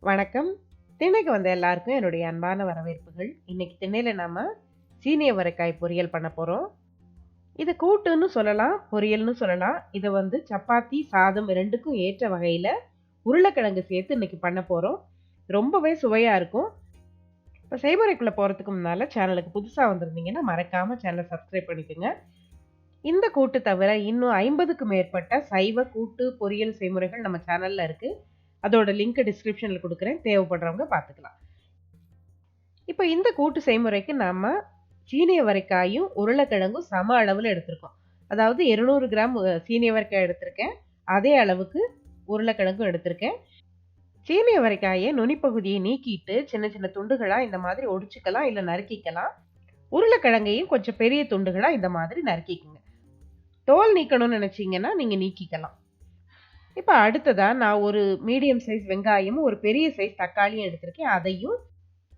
வணக்கம். திண்ணைக்கு வந்த எல்லாருக்கும் என்னுடைய அன்பான வரவேற்புகள். இன்னைக்கு திண்ணையில நாம சீனி அவரைக்காய் பொரியல் பண்ண போறோம். இத கூட்டுன்னு சொல்லலாம், பொரியல்னு சொல்லலாம். இத சப்பாத்தி, சாதம் 2க்கும் ஏற்ற வகையில உருளைக்கிழங்கு சேர்த்து இன்னைக்கு பண்ண போறோம். ரொம்பவே சுவையா இருக்கும். இப்ப செய்முறைக்குள்ள போறதுக்கு முன்னால சேனலுக்கு புதுசா வந்திருந்தீங்கன்னா, மறக்காம சேனல சப்ஸ்கிரைப் பண்ணிக்கங்க. இந்த கூட்டு தவிர இன்னும் 50க்கும் மேற்பட்ட சைவ கூட்டு, பொரியல் செய்முறைகள் நம்ம சேனல்ல இருக்கு. அதோட லிங்க் டிஸ்கிரிப்ஷன்ல குடுக்குறேன். தேவைப்படுறவங்க பார்த்துக்கலாம். இப்ப இந்த கூட்டு செய்முறைக்கு நாம சீனி அவரைக்காயும், உருளைக்கிழங்கும் சம அளவுல எடுத்திருக்கோம். அதாவது 200 கிராம் சீனி அவரைக்காய் எடுத்திருக்கேன். அதே அளவுக்கு உருளைக்கிழங்கும் எடுத்திருக்கேன். சீனி அவரைக்காய நுனிப்பகுதியை நீக்கிட்டு சின்ன சின்ன துண்டுகளா இந்த மாதிரி ஒடிச்சுக்கலாம், இல்ல நறுக்கிக்கலாம். உருளைக்கிழங்கையும் கொஞ்சம் பெரிய துண்டுகளா இந்த மாதிரி நறுக்கிக்குங்க. தோல் நீக்கணும்னு நினைச்சீங்கன்னா நீங்க நீக்கிக்கலாம். இப்ப அடுத்ததா நான் ஒரு மீடியம் சைஸ் வெங்காயமும், ஒரு பெரிய சைஸ் தக்காளியும் எடுத்திருக்கேன். அதையும்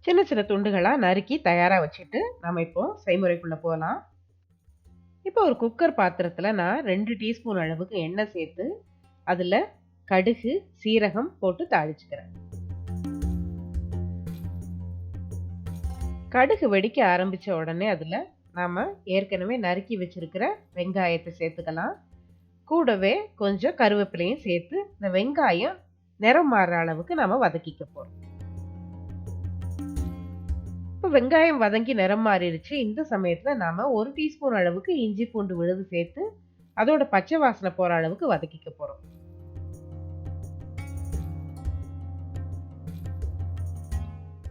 சின்ன சின்ன துண்டுகளா நறுக்கி தயாரா வச்சுட்டு, நாம இப்போ செய்முறைக்குள்ள போலாம். இப்போ ஒரு குக்கர் பாத்திரத்துல நான் 2 டீஸ்பூன் அளவுக்கு எண்ணெய் சேர்த்து, அதுல கடுகு, சீரகம் போட்டு தாளிச்சுக்கிறேன். கடுகு வெடிக்க ஆரம்பிச்ச உடனே அதுல நாம ஏற்கனவே நறுக்கி வச்சிருக்கிற வெங்காயத்தை சேர்த்துக்கலாம். கூடவே கொஞ்சம் கருவேப்பிலையும் சேர்த்து இந்த வெங்காயம் நிறம் மாறுற அளவுக்கு நாம வதக்கிக்க போறோம். இப்போ வெங்காயம் வதங்கி நிறம் மாறிடுச்சு. இந்த சமயத்துல நாம 1 டீஸ்பூன் அளவுக்கு இஞ்சி பூண்டு விழுது சேர்த்து அதோட பச்சை வாசனை போற அளவுக்கு வதக்கிக்க போறோம்.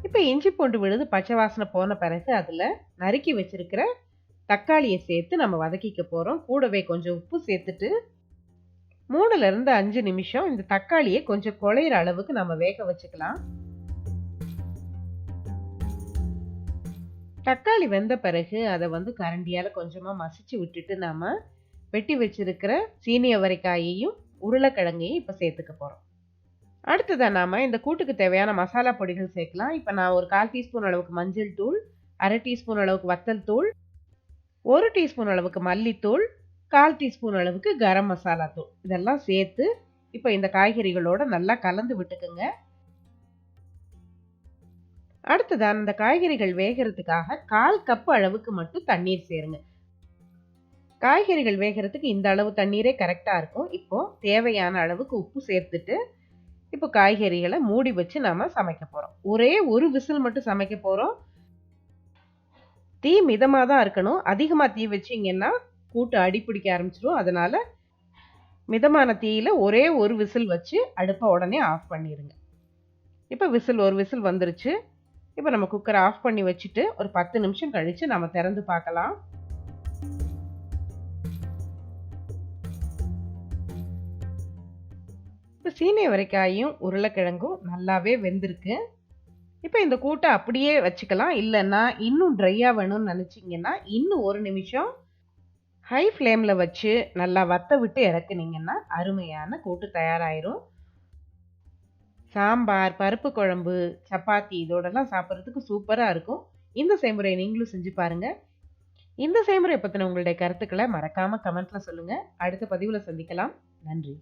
இப்போ இஞ்சி பூண்டு விழுது பச்சை வாசனை போன பிறகு அதுல நறுக்கி வச்சிருக்கிற தக்காளியை சேர்த்து நம்ம வதக்கிக்க போறோம். கூடவே கொஞ்சம் உப்பு சேர்த்துட்டு 3ல இருந்து 5 நிமிஷம் இந்த தக்காளியை கொஞ்சம் குழையிற அளவுக்கு நம்ம வேக வச்சுக்கலாம். தக்காளி வெந்த பிறகு அதை கரண்டியால கொஞ்சமா மசிச்சு விட்டுட்டு நாம வெட்டி வச்சிருக்கிற சீனி அவரைக்காயையும் உருளைக்கிழங்கையும் இப்ப சேர்த்துக்க போறோம். அடுத்ததா நாம இந்த கூட்டுக்கு தேவையான மசாலா பொடிகள் சேர்க்கலாம். இப்ப நான் ஒரு 1/4 டீஸ்பூன் அளவுக்கு மஞ்சள் தூள், 1/2 டீஸ்பூன் அளவுக்கு வத்தல் தூள், 1 டீஸ்பூன் அளவுக்கு மல்லித்தூள், 1/4 டீஸ்பூன் அளவுக்கு கரம் மசாலா தூள் இதெல்லாம் சேர்த்து இப்ப இந்த காய்கறிகளோட நல்லா கலந்து விட்டுக்குங்க. அடுத்ததா அந்த காய்கறிகள் வேகிறதுக்காக 1/4 கப் அளவுக்கு மட்டும் தண்ணீர் சேருங்க. காய்கறிகள் வேகிறதுக்கு இந்த அளவு தண்ணீரே கரெக்டா இருக்கும். இப்போ தேவையான அளவுக்கு உப்பு சேர்த்துட்டு இப்போ காய்கறிகளை மூடி வச்சு நாம சமைக்க போறோம். ஒரே ஒரு விசில் மட்டும் சமைக்க போறோம். தீ மிதமா தான் இருக்கணும். அதிகமா தீ வச்சீங்கன்னா கூட்டு அடிப்பிடிக்க ஆரம்பிச்சிடும். அதனால மிதமான தீயில ஒரே ஒரு விசில் வச்சு அடுப்பை உடனே ஆஃப் பண்ணிருங்க. இப்போ ஒரு விசில் வந்துருச்சு. இப்போ நம்ம குக்கரை ஆஃப் பண்ணி வச்சுட்டு ஒரு 10 நிமிஷம் கழிச்சு நம்ம திறந்து பார்க்கலாம். இப்போ சீனி அவரைக்காயும் உருளைக்கிழங்கும் நல்லாவே வெந்திருக்கு. இப்போ இந்த கூட்டை அப்படியே வச்சுக்கலாம். இல்லைன்னா இன்னும் ட்ரையாக வேணும்னு நினச்சிங்கன்னா இன்னும் 1 நிமிஷம் ஹை ஃப்ளேமில் வச்சு நல்லா வத்த விட்டு இறக்குனீங்கன்னா அருமையான கூட்டு தயாராயிரும். சாம்பார், பருப்பு குழம்பு, சப்பாத்தி இதோடலாம் சாப்பிட்றதுக்கு சூப்பராக இருக்கும். இந்த செய்முறையை நீங்களும் செஞ்சு பாருங்க. இந்த செய்முறை பற்றின உங்களுடைய கருத்துக்களை மறக்காம கமெண்ட்ல சொல்லுங்க. அடுத்த பதிவில் சந்திக்கலாம். நன்றி.